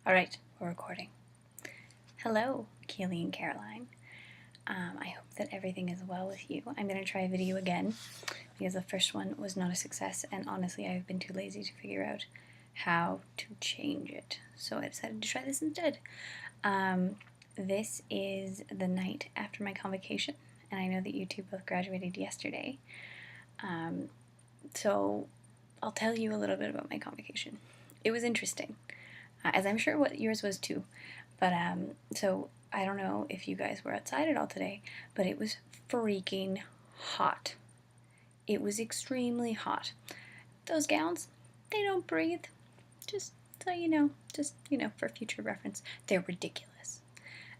Alright, we're recording. Hello, Keely and Caroline. I hope that everything is well with you. I'm going to try a video again because the first one was not a success, and honestly I've been too lazy to figure out how to change it. So I decided to try this instead. This is the night after my convocation, and I know that you two both graduated yesterday. So I'll tell you a little bit about my convocation. It was interesting. As I'm sure what yours was too. But so I don't know if you guys were outside at all today, but it was freaking hot. It was extremely hot. Those gowns, they don't breathe. Just so you know, for future reference, they're ridiculous.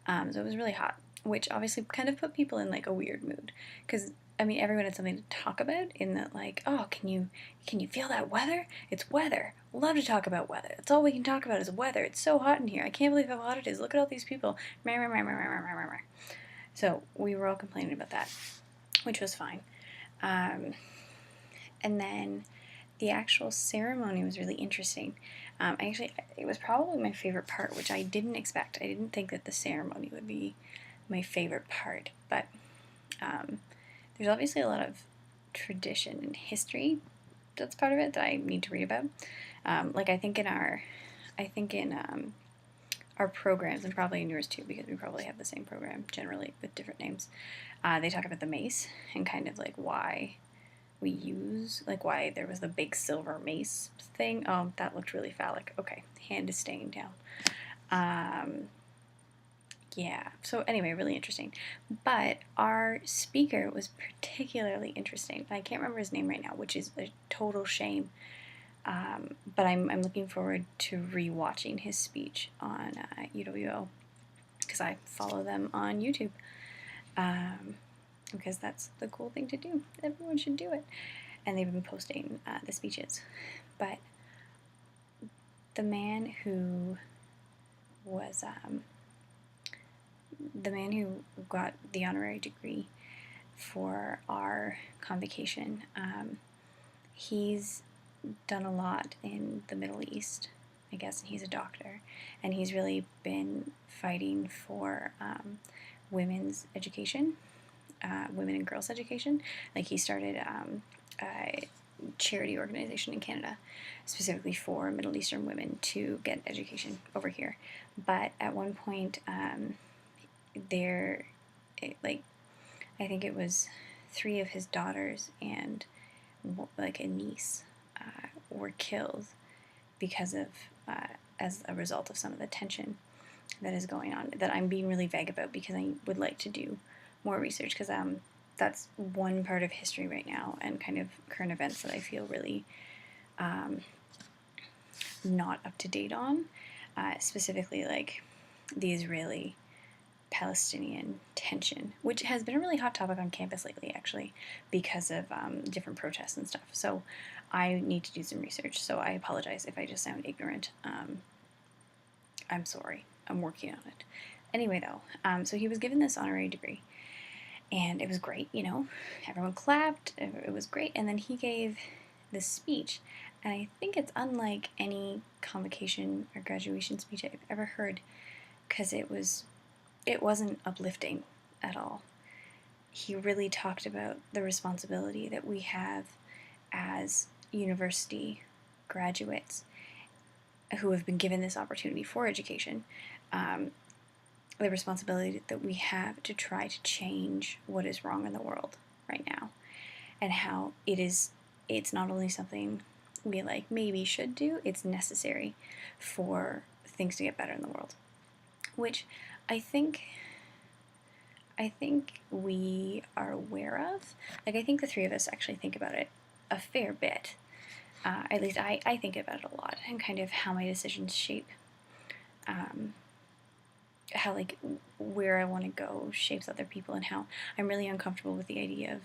So it was really hot, which obviously kind of put people in like a weird mood, because I mean, everyone had something to talk about in that, like, oh, can you feel that weather? It's weather. Love to talk about weather. That's all we can talk about is weather. It's so hot in here. I can't believe how hot it is. Look at all these people. So we were all complaining about that, which was fine. And then the actual ceremony was really interesting. It was probably my favorite part, which I didn't expect. I didn't think that the ceremony would be my favorite part, but there's obviously a lot of tradition and history that's part of it that I need to read about. Like I think in our programs, and probably in yours too, because we probably have the same program generally with different names. They talk about the mace and kind of like why why there was the big silver mace thing. Oh, that looked really phallic. Okay, hand is staying down. Yeah, so anyway, really interesting. But our speaker was particularly interesting. I can't remember his name right now, which is a total shame. But I'm looking forward to re-watching his speech on UWO, because I follow them on YouTube. Because that's the cool thing to do. Everyone should do it. And they've been posting the speeches. But the man who got the honorary degree for our convocation, he's done a lot in the Middle East, I guess, and he's a doctor, and he's really been fighting for women's education, women and girls' education. Like, he started a charity organization in Canada specifically for Middle Eastern women to get education over here. But at one point, I think it was 3 of his daughters and like a niece were killed because of as a result of some of the tension that is going on, that I'm being really vague about because I would like to do more research, because that's one part of history right now and kind of current events that I feel really not up to date on, specifically like the Israeli-Palestinian tension, which has been a really hot topic on campus lately, actually, because of different protests and stuff. So I need to do some research, so I apologize if I just sound ignorant. I'm sorry. I'm working on it. Anyway, though, so he was given this honorary degree, and it was great, everyone clapped, it was great, and then he gave this speech, and I think it's unlike any convocation or graduation speech I've ever heard, because it wasn't uplifting at all. He really talked about the responsibility that we have as university graduates who have been given this opportunity for education, the responsibility that we have to try to change what is wrong in the world right now, and how it's not only something we maybe should do, it's necessary for things to get better in the world, which I think we are aware of. Like, I think the 3 of us actually think about it a fair bit. At least I think about it a lot, and kind of how my decisions shape how where I want to go shapes other people, and how I'm really uncomfortable with the idea of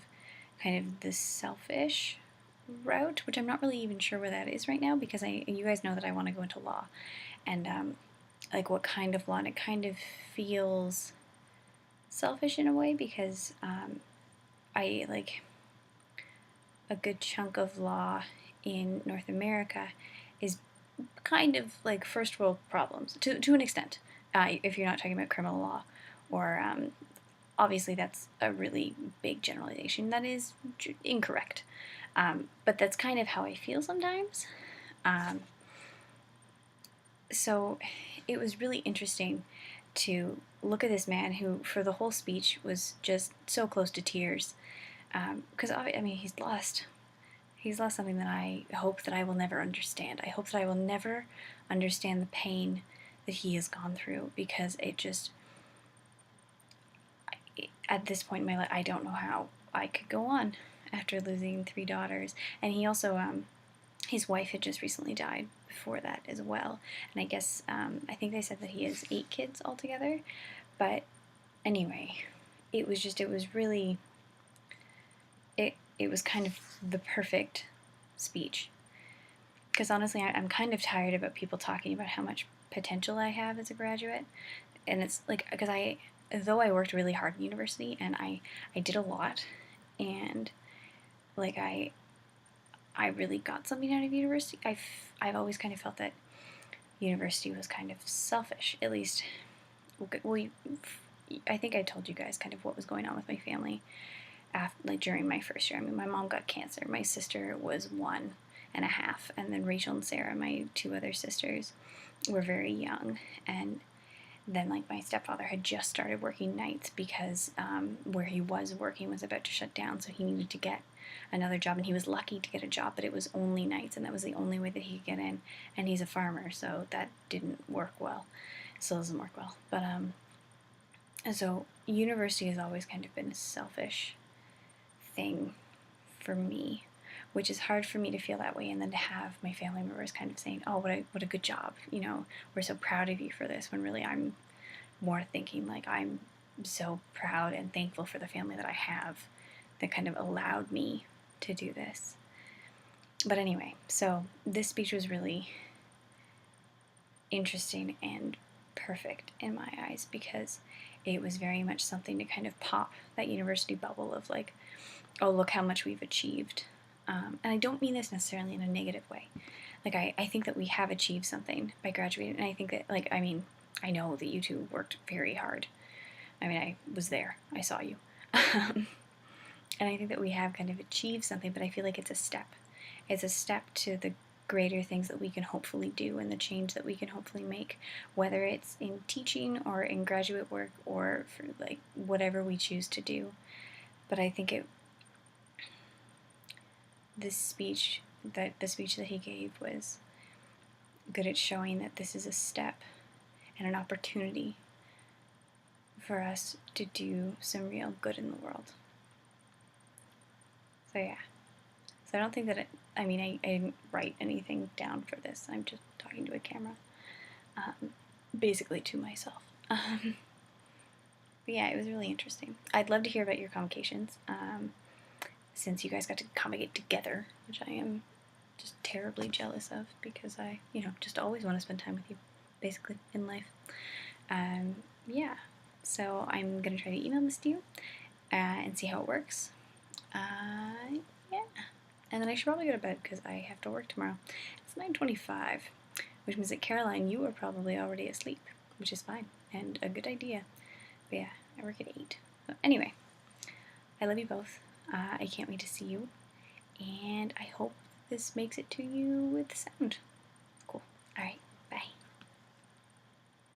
kind of the selfish route, which I'm not really even sure where that is right now, because you guys know that I want to go into law, and what kind of law, and it kind of feels selfish in a way, because I a good chunk of law in North America is kind of like first world problems to an extent. If you're not talking about criminal law, or obviously that's a really big generalization that is incorrect. But that's kind of how I feel sometimes. Um, so it was really interesting to look at this man who, for the whole speech, was just so close to tears. Because I mean, he's lost something that I hope that I will never understand. I hope that I will never understand the pain that he has gone through, because it just, at this point in my life, I don't know how I could go on after losing 3 daughters. And he also, his wife had just recently died before that as well. And I guess, I think they said that he has 8 kids altogether. But anyway, it was really, it was kind of the perfect speech. Because honestly, I'm kind of tired about people talking about how much potential I have as a graduate. And it's like, because though I worked really hard in university, and I did a lot, and like I really got something out of university, I've always kind of felt that university was kind of selfish. At least, I think I told you guys kind of what was going on with my family after, like, during my first year. I mean, my mom got cancer. My sister was 1.5, and then Rachel and Sarah, my 2 other sisters, were very young. And then, like, my stepfather had just started working nights because where he was working was about to shut down, so he needed to get another job, and he was lucky to get a job, but it was only nights, and that was the only way that he could get in. And he's a farmer, so that didn't work well. Still doesn't work well. But so university has always kind of been a selfish thing for me, which is hard for me to feel that way, and then to have my family members kind of saying, "Oh, what a good job! You know, we're so proud of you for this." When really, I'm more thinking like, I'm so proud and thankful for the family that I have that kind of allowed me to do this. But anyway, so this speech was really interesting and perfect in my eyes, because it was very much something to kind of pop that university bubble of like, oh, look how much we've achieved. And I don't mean this necessarily in a negative way. Like, I think that we have achieved something by graduating, and I think that, like, I mean, I know that you two worked very hard. I mean, I was there. I saw you. And I think that we have kind of achieved something, but I feel like it's a step. It's a step to the greater things that we can hopefully do, and the change that we can hopefully make, whether it's in teaching or in graduate work or for, like, whatever we choose to do. But I think the speech that he gave was good at showing that this is a step and an opportunity for us to do some real good in the world. So yeah. So I don't think that I didn't write anything down for this. I'm just talking to a camera. Basically to myself. But yeah, it was really interesting. I'd love to hear about your convocations. Since you guys got to convocate together, which I am just terribly jealous of, because I, just always want to spend time with you, basically, in life. Yeah, so I'm going to try to email this to you and see how it works. Yeah, and then I should probably go to bed because I have to work tomorrow. It's 9:25, which means that Caroline, you are probably already asleep, which is fine and a good idea. But yeah, I work at 8. So anyway, I love you both. I can't wait to see you, and I hope this makes it to you with sound.